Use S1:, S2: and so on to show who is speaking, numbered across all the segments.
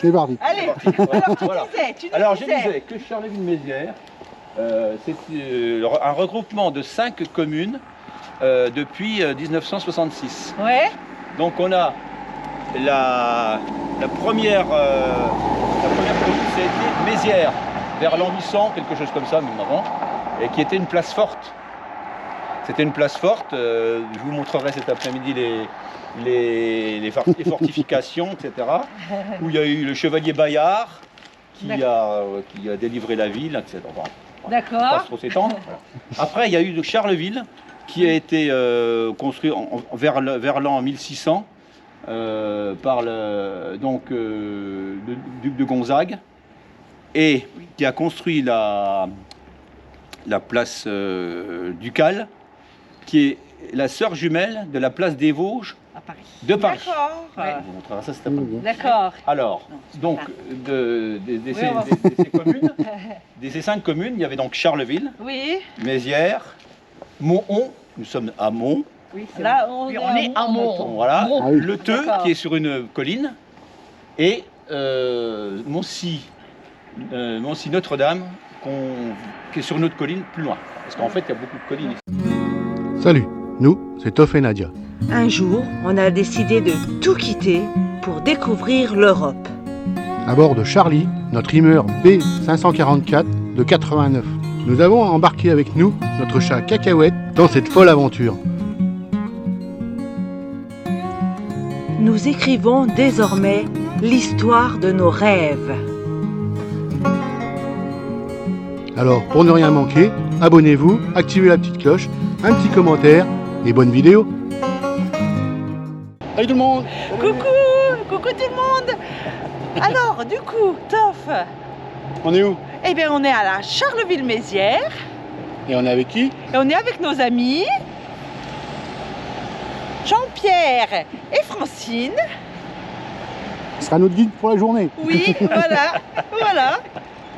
S1: C'est parti.
S2: Allez, alors je disais que Charleville-Mézières, c'est un regroupement de 5 communes depuis 1966.
S3: Ouais.
S2: Donc on a la première commune, c'était Mézières, vers l'an 800, quelque chose comme ça, même avant, et qui était une place forte. C'était une place forte, je vous montrerai cet après-midi les fortifications, etc. Où il y a eu le chevalier Bayard qui a délivré la ville, etc. Bon,
S3: d'accord.
S2: Pas trop s'étendre. Voilà. Après, il y a eu Charleville qui a été construit vers l'an 1600 par le duc de Gonzague et qui a construit la place ducale, qui est la sœur jumelle de la place des Vosges de Paris.
S3: D'accord.
S2: Ouais. Je vous montrerai ça cet après-midi.
S3: D'accord.
S2: Alors, donc, de ces 5 communes, il y avait donc Charleville,
S3: oui.
S2: Mézières, Monthon, nous sommes à Mont.
S3: Oui, là, on est à Mont.
S2: Voilà,
S1: Ah oui.
S2: Le Theu, qui est sur une colline, et Moncy Notre-Dame, qui est sur une autre colline plus loin. Parce qu'en fait, il y a beaucoup de collines ici.
S1: Salut, nous, c'est Toff et Nadia.
S4: Un jour, on a décidé de tout quitter pour découvrir l'Europe.
S1: À bord de Charlie, notre Hummer B544 de 89. Nous avons embarqué avec nous notre chat Cacahuète dans cette folle aventure.
S4: Nous écrivons désormais l'histoire de nos rêves.
S1: Alors, pour ne rien manquer, abonnez-vous, activez la petite cloche, un petit commentaire et bonne vidéo. Salut tout le monde.
S3: Coucou tout le monde. Alors, du coup, Toff,
S1: On est où?
S3: eh bien, on est à la Charleville-Mézières
S1: Et on est avec qui?
S3: et on est avec nos amis Jean-Pierre et Francine.
S1: Ce sera notre guide pour la journée.
S3: Oui, voilà.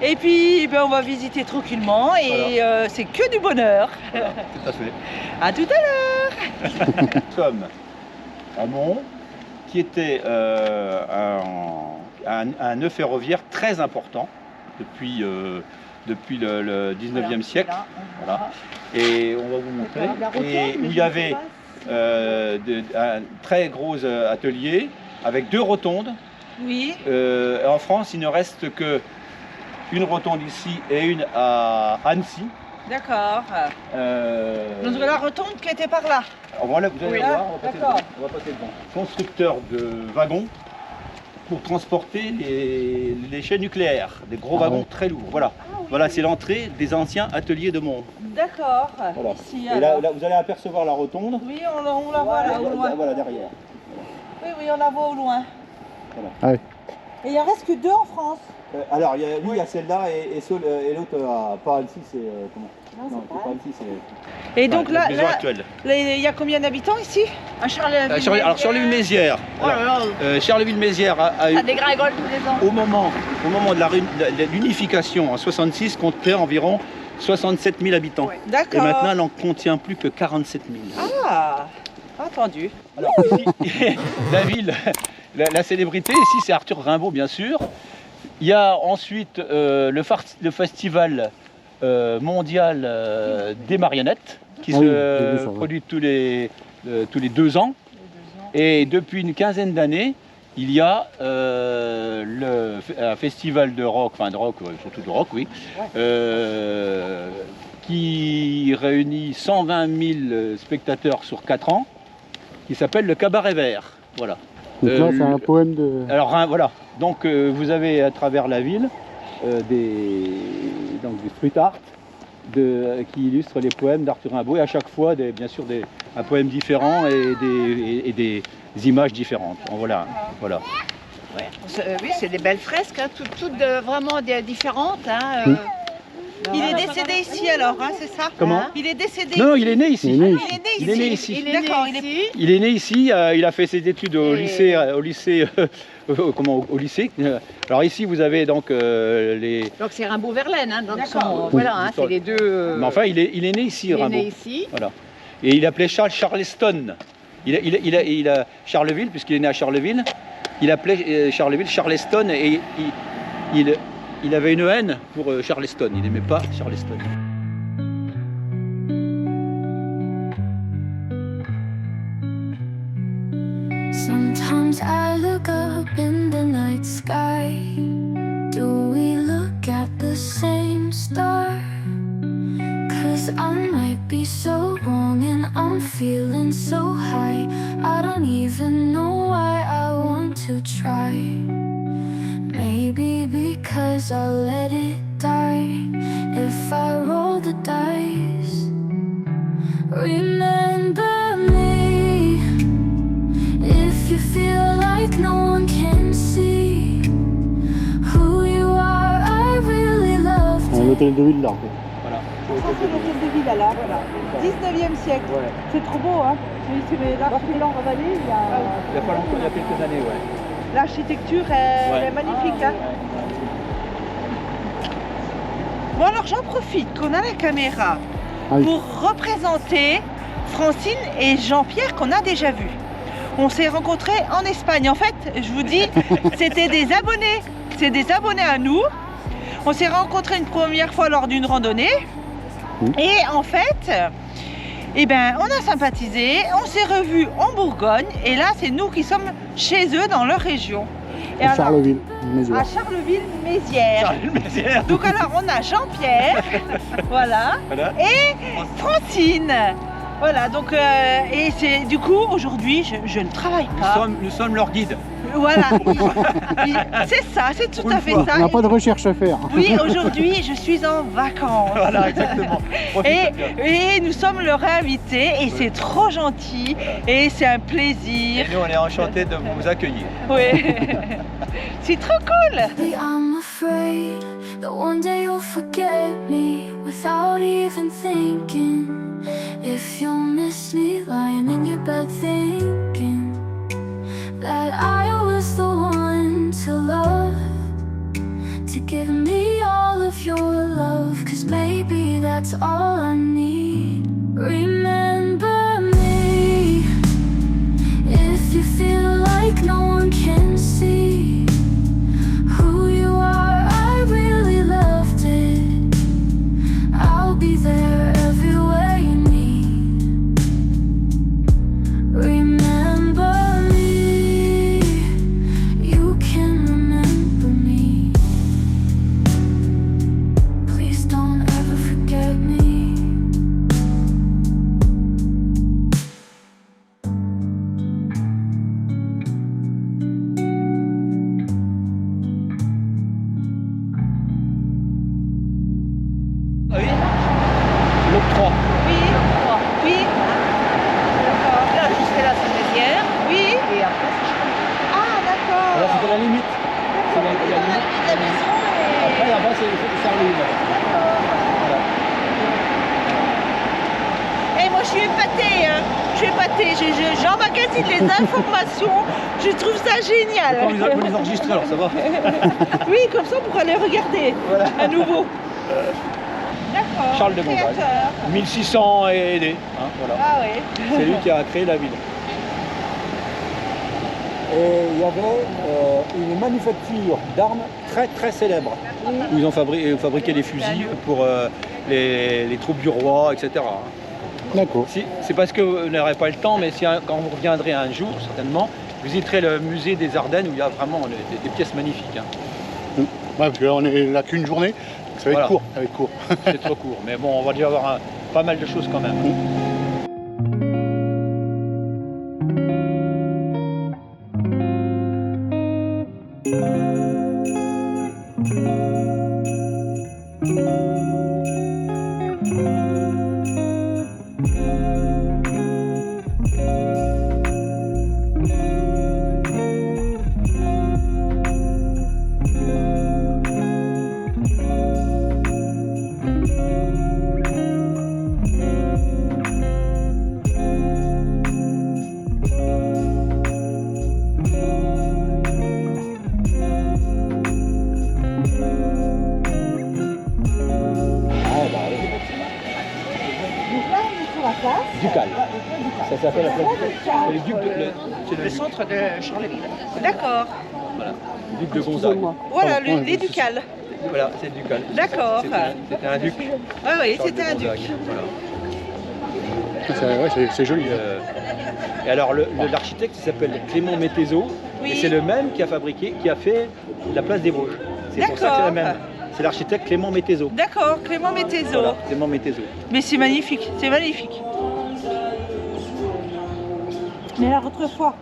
S3: Et puis, ben, on va visiter tranquillement et c'est que du bonheur.
S2: Voilà, tout à fait.
S3: À tout à l'heure.
S2: Nous sommes à Mont, qui était un nœud ferroviaire très important depuis le 19e siècle. Voilà. Et on va vous montrer. Et où il y avait un très gros atelier avec 2 rotondes.
S3: Oui.
S2: En France, il ne reste que une rotonde ici et une à Annecy.
S3: D'accord. Donc la rotonde qui était par là.
S2: Alors voilà, vous allez voir, on
S3: d'accord.
S2: va passer devant. Constructeur de wagons pour transporter les déchets nucléaires, des gros wagons très lourds. Voilà, voilà, c'est l'entrée des anciens ateliers de Mont.
S3: D'accord.
S2: Voilà.
S3: Ici,
S2: et là, vous allez apercevoir la rotonde.
S3: oui, on la voit là au loin.
S2: Voilà, derrière.
S3: Oui, on la voit au loin.
S2: Voilà.
S1: Ah oui.
S3: Et il en reste que 2 en France.
S2: Alors, il y a celle-là et l'autre, pas Annecy, c'est comment? Non, c'est pas Annecy, c'est...
S3: Et donc
S2: la maison actuelle.
S3: il y a combien d'habitants ici à Charleville-Mézières.
S2: Alors, Charleville-Mézières. Charleville-Mézières a eu...
S3: Ça dégringole tous les ans.
S2: Au moment de l'unification en 66, comptait environ 67 000 habitants.
S3: Ouais.
S2: Et
S3: D'accord.
S2: maintenant, elle n'en contient plus que 47 000.
S3: Ah, entendu.
S2: Alors ici, la ville, la célébrité, ici c'est Arthur Rimbaud bien sûr. Il y a ensuite le festival mondial des marionnettes qui se produit tous les 2 ans. Et depuis une quinzaine d'années, il y a un festival de rock, surtout de rock, oui, qui réunit 120 000 spectateurs sur 4 ans, qui s'appelle le Cabaret Vert. Voilà.
S1: Donc là, c'est un poème de...
S2: Alors voilà, donc vous avez à travers la ville des street art qui illustrent les poèmes d'Arthur Rimbaud, et à chaque fois, bien sûr, un poème différent et des images différentes. Voilà.
S5: Ouais. Oui, c'est des belles fresques, hein, toutes vraiment différentes. Hein,
S1: Oui.
S3: Il est décédé ici alors, hein, c'est ça?
S2: Comment?
S3: Il est décédé
S2: Non,
S3: ici.
S2: il est né ici.
S1: Il est né
S2: Il est né ici.
S3: D'accord,
S2: Il est né ici, il a fait ses études au lycée. Au lycée. Alors ici, vous avez donc les...
S5: Donc c'est Rimbaud-Verlaine, hein, donc
S3: D'accord.
S5: voilà, hein, c'est les deux...
S2: Mais enfin, il est né ici,
S5: il est
S2: Rimbaud.
S5: né ici.
S2: Voilà. Et il appelait Charleston. Il a Charleville, puisqu'il est né à Charleville. il appelait Charleville Charleston et il avait une haine pour Charleston. Il n'aimait pas Charleston.
S6: Sometimes I look up in the night sky. Do we look at the same star? 'Cause I might be so wrong and I'm feeling so high. I don't even know why I want to try. Maybe because I'll let it die if I roll the dice. Remember me if you feel like no one can see who you are. I really love
S1: L'hôtel de ville là.
S2: Voilà.
S3: Ça, c'est l'hôtel de ville, là, voilà. 19e siècle.
S2: Ouais.
S3: C'est trop beau, hein. C'est l'architecture ravalée,
S2: Il n'y a pas longtemps, il y a quelques années, ouais.
S3: l'architecture elle est magnifique, hein. Bon, alors j'en profite qu'on a la caméra pour représenter Francine et Jean-Pierre qu'on a déjà vus. On s'est rencontrés en Espagne. En fait, je vous dis, c'était des abonnés. C'est des abonnés à nous. On s'est rencontrés une première fois lors d'une randonnée. Et en fait, eh ben, on a sympathisé. On s'est revus en Bourgogne. Et là, c'est nous qui sommes chez eux dans leur région. Et
S1: À
S3: alors,
S1: Charleville-Mézières.
S3: à Charleville-Mézières.
S2: Charleville-Mézières.
S3: Donc alors, on a Jean-Pierre, voilà,
S2: Voilà.
S3: et Francine. Voilà, donc, et c'est du coup, aujourd'hui, je ne travaille pas.
S2: Nous sommes leur guide.
S3: Voilà, c'est ça, c'est tout à fait ça.
S1: On n'a pas de recherche à faire.
S3: Oui, aujourd'hui, je suis en vacances.
S2: Voilà, exactement. Profitez bien.
S3: Et nous sommes leurs invités, et c'est trop gentil, et c'est un plaisir.
S2: Et nous, on est enchantés de vous accueillir.
S3: Oui, c'est trop cool.
S6: I'm afraid that one day you'll forget me without even thinking. If you'll miss me lying in your bed thinking that I was the one to love, to give me all of your love, 'cause maybe that's all I need. Remember me if you feel like no one can see who you are. I really loved it. I'll be there everywhere you need. Remember me, you can remember me. Please don't ever forget me.
S2: Ah oui. L'octroi.
S3: Oui, oui, d'accord.
S5: Là, jusqu'à là, c'est Mézières.
S3: Oui.
S5: Et après, c'est Charleville.
S3: Ah, d'accord.
S2: Là, c'était la limite. C'est la limite.
S3: La maison et...
S2: Après, c'est Charleville. Voilà.
S3: Eh, moi, je suis épatée, hein. Je suis épatée. J'emmagasine les informations. Je trouve ça génial.
S2: Vous les enregistrez, alors ça va.
S3: Oui, comme ça, on pourra les regarder à nouveau. D'accord.
S2: Charles de Montval.
S3: Créateur.
S2: 1600 et des. Hein, voilà.
S3: Ah oui.
S2: C'est lui qui a créé la ville. Et il y avait une manufacture d'armes très célèbre où ils ont fabriqué des fusils pour les troupes du roi, etc.
S1: D'accord.
S2: C'est parce que vous n'aurez pas le temps, mais quand vous reviendrez un jour, certainement, vous visiterez le musée des Ardennes où il y a vraiment des pièces magnifiques. Hein.
S1: Ouais, parce que là, on est là qu'une journée. Ça va
S2: Voilà.
S1: être court. Ça va être court.
S2: C'est trop court, mais bon, on va déjà avoir pas mal de choses quand même.
S3: Donc là, on est sur la place.
S2: Ducal. Ça s'appelle la place Ducale. C'est le duc de... c'est
S5: Le centre de Charleville.
S3: D'accord.
S2: Voilà, le duc de Gonzague.
S3: Voilà, les ducales.
S2: Voilà, c'est le ducal.
S3: D'accord.
S2: C'était un duc.
S3: Oui, oui,
S2: Charles
S3: c'était
S2: de
S3: un duc.
S2: Gonzague, voilà.
S1: C'est joli.
S2: Et alors l'architecte il s'appelle Clément Métézeau,
S3: Oui.
S2: et c'est le même qui a fabriqué, qui a fait la place des Vosges. C'est pour ça que c'est la même. C'est l'architecte Clément Métézeau.
S3: D'accord, Clément Métézeau.
S2: Voilà, Clément Métézeau.
S3: Mais c'est magnifique, c'est magnifique. Mais alors autrefois,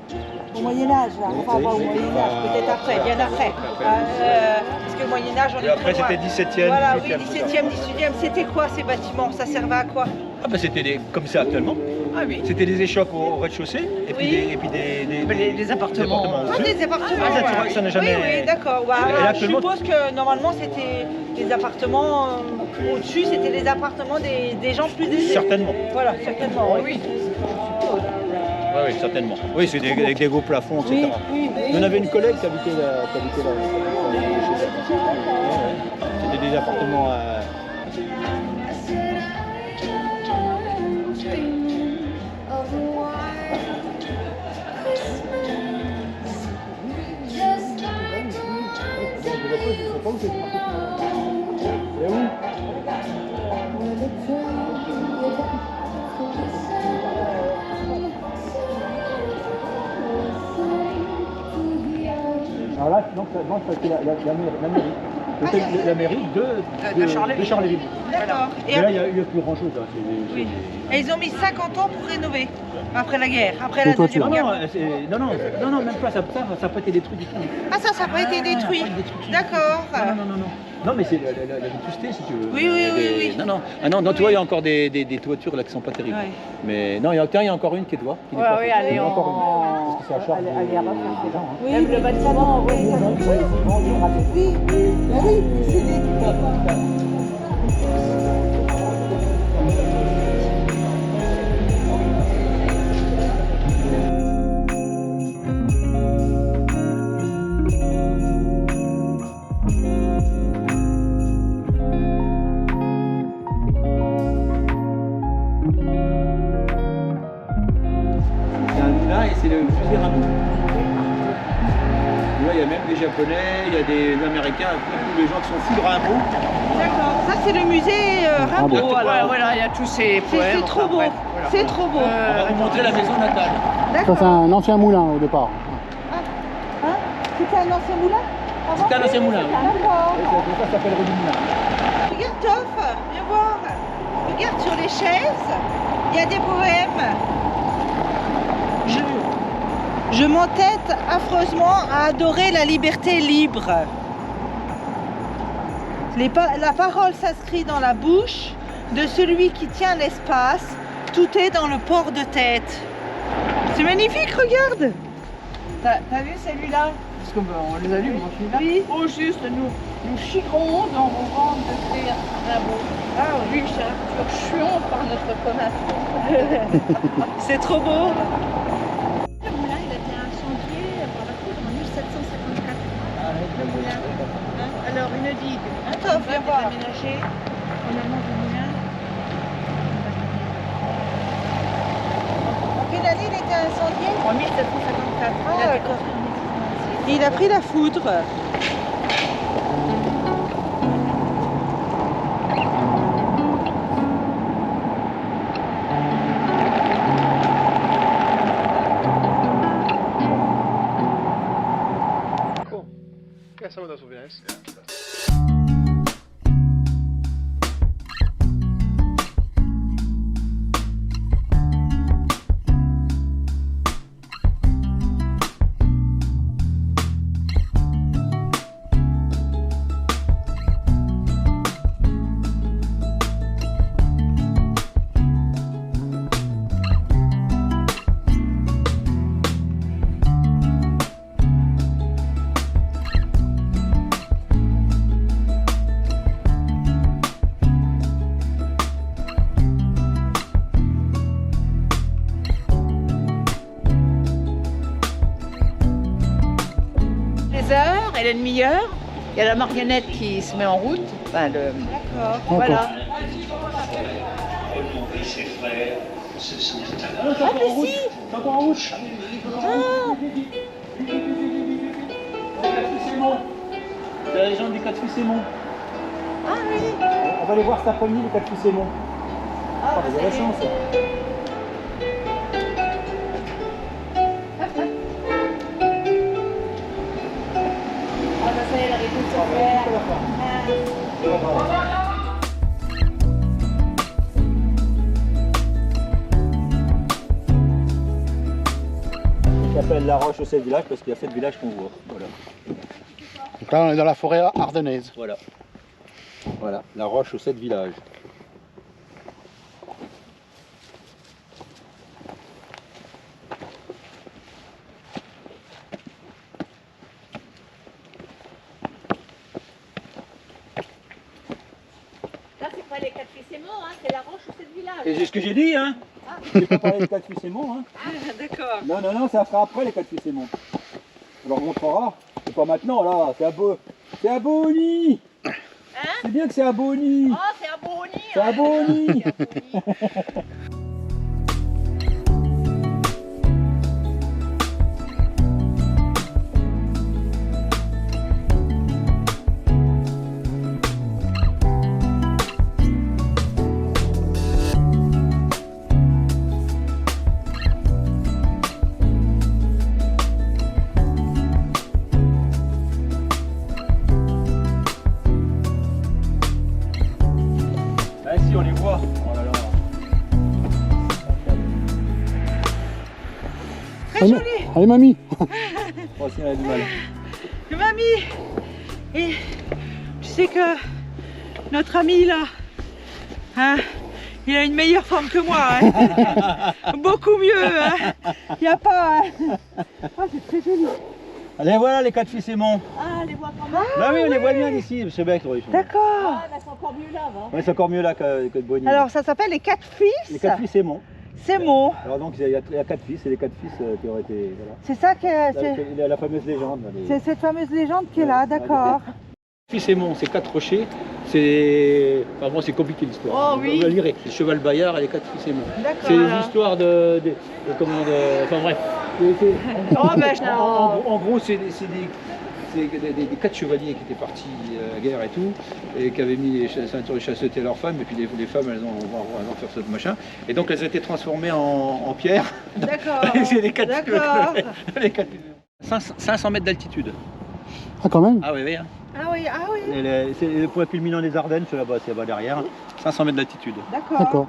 S3: au Moyen-Âge, là, enfin pas au Moyen-Âge, peut-être après, bien après. Parce que le Moyen-Âge, on
S2: Et
S3: est
S2: après
S3: trop loin.
S2: c'était 17e,
S3: Voilà,
S2: 18e.
S3: oui, 17e, 18e. C'était quoi ces bâtiments? Ça servait à quoi?
S2: Ah bah c'était comme ça actuellement.
S5: Ah oui.
S2: C'était des échoppes au rez-de-chaussée et puis,
S3: Oui.
S5: Les appartements.
S3: Ah,
S2: au-dessus.
S3: des appartements.
S2: Ah, ça, tu
S3: ouais.
S2: vois, ça n'a jamais-
S3: Oui, oui, d'accord. Ouais,
S2: Et là,
S3: je
S2: actuellement-
S3: suppose que normalement c'était les appartements au-dessus, c'était les appartements des gens plus aisés.
S2: Certainement.
S3: Voilà, certainement. Oui.
S2: Oui, oui, certainement. Oui, c'est avec des gros plafonds, etc.
S3: Oui, oui, oui.
S2: On avait une collègue qui habitait là. C'était des appartements à...
S6: Of a white Christmas, just like
S2: Alors là, donc, c'était la mairie. C'était la mairie de Charleville.
S3: D'accord.
S2: Et là, il n'y a plus grand-chose. Hein.
S3: Oui. Et ils ont mis 50 ans pour rénover après la guerre, après la Deuxième
S2: Non,
S3: Guerre.
S2: non, même pas, ça n'a pas été détruit du tout.
S3: Ah ça n'a pas été détruit.
S2: pas été détruit.
S3: D'accord.
S2: Non. Non, mais c'est la vétusté, si tu veux.
S3: Oui,
S2: Il y a
S3: oui,
S2: des-
S3: oui.
S2: Non, tu vois, il y a encore des toitures là qui sont pas terribles.
S3: Ouais.
S2: Mais non, il y a encore une qui est toi. Qui n'est pas faite. Il y en a encore une. Parce que c'est à charge.
S3: Oui, même le bâtiment, oui, c'est des...
S2: C'est un moulin et c'est le musée Rimbaud. Tu vois, il y a même des Japonais, il y a des Américains, tous les gens qui sont fous de Rimbaud.
S3: D'accord, ça c'est le musée Rimbaud. alors.
S5: Voilà, il y a tous ces
S3: C'est
S5: poèmes.
S3: trop beau, c'est trop beau.
S2: On va vous montrer la maison natale.
S1: Ça, c'est
S3: D'accord.
S1: un ancien moulin au départ.
S3: Hein? C'était un ancien moulin? Avant?
S2: C'était un ancien moulin, oui.
S3: D'accord.
S2: Et c'est pour ça que ça s'appelle Rue du Moulin.
S3: Regarde Toff, viens voir. Regarde sur les chaises, il y a des poèmes. Je m'entête affreusement à adorer la liberté libre. La parole s'inscrit dans la bouche de celui qui tient l'espace. Tout est dans le port de tête. C'est magnifique, regarde.
S5: T'as vu celui-là? Parce qu'on les allume, moi celui-là.
S3: Oui.
S5: Au juste, nous chigrons dans vos rangs de terre Rimbaud. Ah oui, chirons par notre commun.
S3: C'est trop beau.
S7: Le moulin, il a été incendié par la foudre en 1754. Le moulin. Hein, alors, une digue.
S3: Attends, viens voir.
S7: Aménagée en amont du moulin.
S3: En quelle année il était incendié?
S7: En 1754.
S3: Ah,
S7: Il a été
S3: d'accord.
S7: construit en 1756.
S3: Il a pris la foudre.
S1: Yeah, some of those will be nice.
S5: Les heures et les demi-heures, il y a la marionnette qui se met en route. Enfin,
S3: D'accord.
S5: voilà.
S8: Honorer ses frères
S2: C'est encore en route. C'est encore en route. C'est la légende des 4 fils Aymon.
S3: Ah oui.
S2: On va aller voir cet après-midi les 4 fils Aymon.
S3: Ah,
S2: Vous avez la chance.
S7: Ah bah ça y est, la réponse est faite.
S2: Ça s'appelle La Roche au 7 villages parce qu'il y a 7 villages qu'on voit. Voilà.
S1: Donc là, on est dans la forêt ardennaise.
S2: Voilà. Voilà, La Roche aux 7 villages.
S7: Là, c'est pas les 4 fils Aymon, hein, c'est la Roche au 7 villages.
S2: Et c'est ce que j'ai dit, hein. J'ai pas parlé des 4 fils Aymon, hein.
S3: Ah, d'accord.
S2: Non, non, non, ça sera après les 4 fils Aymon. On leur montrera. C'est pas maintenant, là. C'est à Bonny. C'est bien que c'est à Bonny.
S7: Oh, c'est un beau nid.
S2: C'est à Bonny. Ah si, on les voit. Oh là là.
S3: Très joli.
S1: Allez, mamie.
S2: Oh, si, on a du mal.
S3: Mamie. Et tu sais que notre ami là, hein, il a une meilleure forme que moi. Hein. Beaucoup mieux. Hein. Il n'y a pas. Hein. Oh, c'est très joli.
S2: Allez, voilà les 4 fils Aymon.
S7: Ah, les voit quand même.
S2: Bah oui, on les voit bien d'ici. C'est bien que
S3: D'accord.
S7: Ah, bah, c'est encore mieux là, va.
S2: Ouais, c'est encore mieux là que de Bonny.
S3: Alors ça s'appelle les 4 fils.
S2: Les 4 fils Aymon.
S3: C'est mon.
S2: Alors donc il y a 4 fils et les 4 fils qui auraient été. Voilà.
S3: C'est ça que c'est.
S2: La fameuse légende. Là,
S3: C'est cette fameuse légende qui est là, d'accord.
S2: Fils Aymon, c'est 4 rochers. C'est. Enfin, bon, c'est compliqué l'histoire.
S3: Oh, oui.
S2: Vous lirez. Le cheval Bayard et les 4 fils Aymon.
S3: D'accord.
S2: C'est les
S3: alors.
S2: histoires de comment enfin bref.
S3: Oh, ben, je
S2: En gros, c'est des 4 chevaliers qui étaient partis à la guerre et tout, et qui avaient mis les ceintures de chasteté à leurs femmes, et puis les femmes, elles ont fait ce machin. Et donc, elles ont été transformées en pierre.
S3: D'accord.
S2: C'est les 4
S3: D'accord.
S2: les 4 500 mètres d'altitude.
S1: Ah, quand même.
S2: Ah oui, oui. Hein.
S3: Ah oui, ah oui.
S2: C'est le point culminant des Ardennes, c'est là-bas derrière. 500 mètres d'altitude.
S3: D'accord.
S1: D'accord.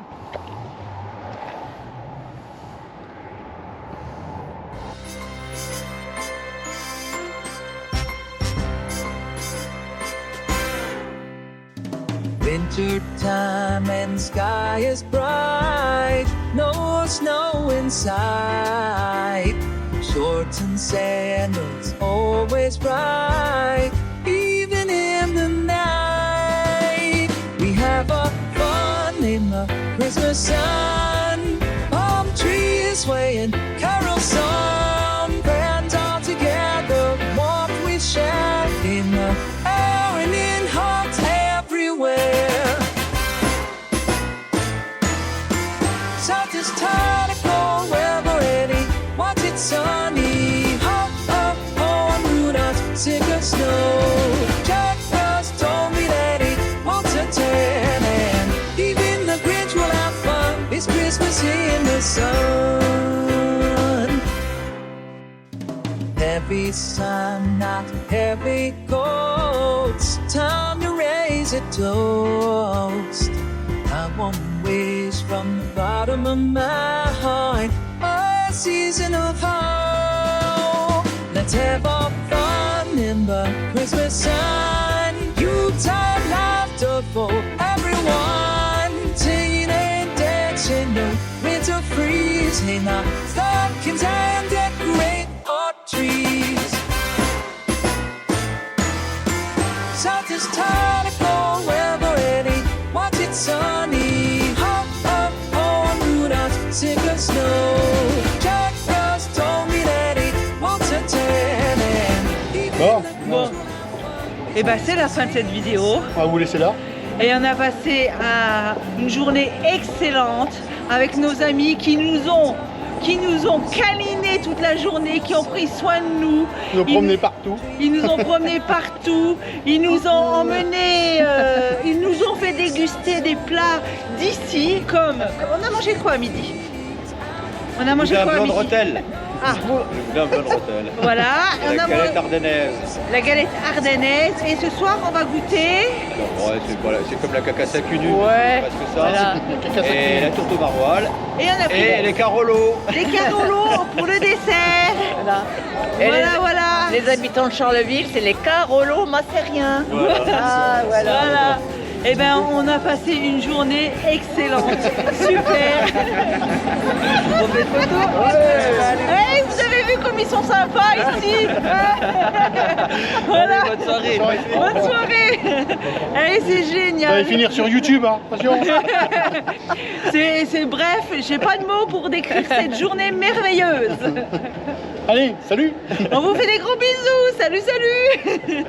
S8: Winter time and sky is bright, no snow in sight. Shorts and sandals always bright, even in the night. We have a fun in the Christmas sun, palm trees swaying, carol song, friends all together, warmth we share in the air and in hearts everywhere. South is tired of cold weather, ready, watch it sunny, hop up on Rudolph's sick of snow. Jack Frost told me that he wants a tan, and even the Grinch will have fun. It's Christmas in the sun. Heavy sun, not heavy coats. Time to raise a toast. I want to wish from the bottom of my heart a season of hope. Let's have our fun in the Christmas sun. Yuletide laughter for everyone. Singing and dancing, no winter freeze. Hang our stockings and decorate our trees. South is tired of cold weather, ready, watch it sunny. Hop up on Rudolph's sick of snow. Jack Frost told me that he wants a tan, and
S1: Bon,
S3: Bon. Et ben c'est la fin de cette vidéo.
S1: on va vous laisser là.
S3: Et on a passé une journée excellente. avec nos amis qui nous ont câlinés toute la journée, qui ont pris soin de nous.
S1: Ils nous ont promenés partout.
S3: Ils nous ont promenés partout. Ils nous ont emmenés. Ils nous ont fait déguster des plats d'ici, comme. On a mangé quoi à midi? On a mangé quoi à midi? Ah.
S2: Je voulais un blanc de rotelle.
S3: Voilà.
S2: La galette ardennaise.
S3: La galette ardennaise. Et ce soir, on va goûter.
S2: Alors, ouais, c'est comme la cacasse cunu.
S3: Ouais.
S2: Presque ça.
S3: Voilà.
S2: Et la tourte au maroilles.
S3: Et on a pris
S2: Et les carolos.
S3: les carolos pour le dessert.
S9: Voilà. Et
S3: Voilà.
S9: les habitants de Charleville, c'est les Carolos Macériens.
S2: Voilà.
S9: Ah, voilà.
S3: Eh bien, on a passé une journée excellente. Super. On fait photo. Hey, vous avez vu comme ils sont sympas ici. Voilà.
S9: Bonne soirée.
S3: Bonne soirée. Allez, c'est
S1: Vous allez
S3: génial.
S1: finir sur YouTube, hein. Attention.
S3: C'est bref, j'ai pas de mots pour décrire cette journée merveilleuse.
S1: Allez, salut.
S3: On vous fait des gros bisous. Salut, salut.